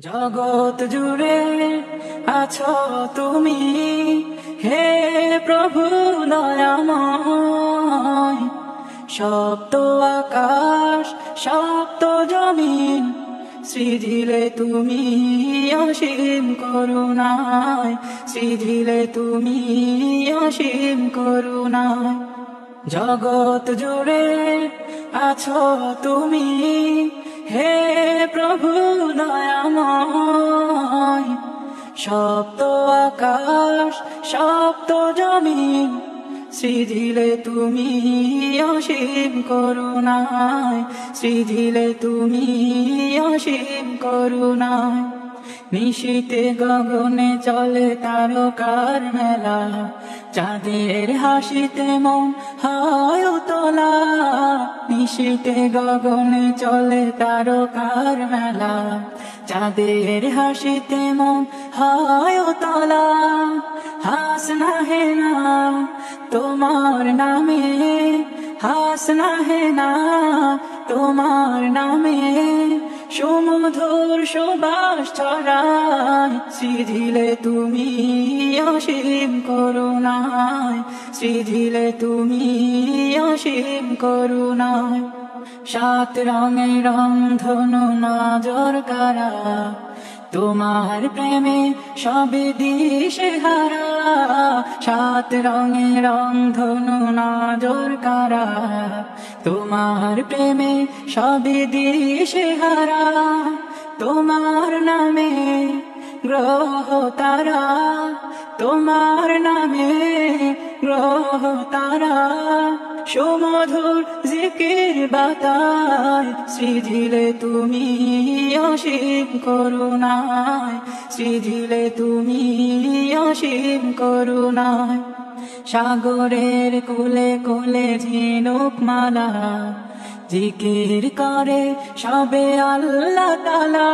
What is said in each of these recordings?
জগৎ জুড়ে আছো তুমি, হে প্রভু দয়াময়। সপ্ত আকাশ সপ্ত জমিন সৃজিলে তুমি অসীম করুণায়, সৃজিলে তুমি অসীম করুণায়। জগৎ জুড়ে আছো তুমি, হে প্রভু দয়াময়। সপ্ত আকাশ সপ্ত জমিন সৃজিলে তুমি অসীম করুণায়, সৃজিলে তুমি অসীম করুণায়। নিশীতে গগনে চলে তারকার মেলা, চাঁদের হাসিতে মন হয় উতলা। নিশীতে গগনে চলে তারকার মেলা, চাঁদের হাসিতে মন হয় উতলা। হাসনা হে না তোমার নামে, হাসনা হে না তোমার নামে, সুমধুর সুবাস ছড়ায়। সৃজিলে তুমি অসীম করুণায়, সৃজিলে তুমি অসীম করুণায়। সাত রঙের রংধনু নজর কারা, তোমার প্রেমে সবে দিশেহারা। সাত রঙের রংধনু নজর কারা, তোমার প্রেমে সবে দিশেহারা। তোমার নামে গ্রহ তারা, তোমার নামে গ্রহ তারা, সুমধুর জিকির বাতায়। সৃজিলে তুমি অসীম করুণায়, সৃজিলে তুমি অসীম করুণায়। সাগরের কুলে কুলে ঝিনুক মালা, জিকির করে সবে আল্লাহ তাআলা।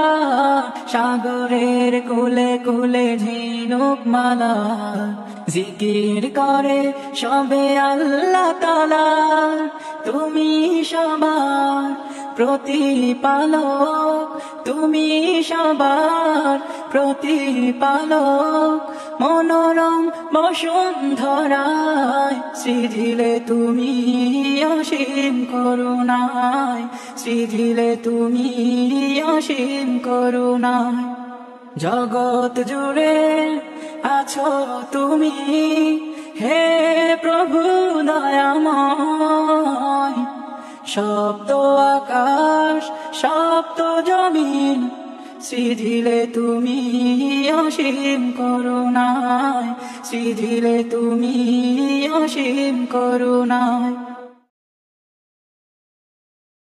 সাগরের কুলে কুলে ঝিনুক মালা, জিকির করে সবে আল্লাহ তাআলা। তুমি সবার প্রতিপালক, তুমি সবার প্রতিপালক। মনোরম বসুন্ধরায় সৃজিলে তুমি অসীম করুণায়, সৃজিলে তুমি অসীম করুণায়। জগৎ জুড়ে আছো তুমি, হে প্রভু দয়াময়। সপ্ত আকাশ সপ্ত জমিন সৃজিলে তুমি অসীম করুণায়, সৃজিলে তুমি অসীম করুণায়।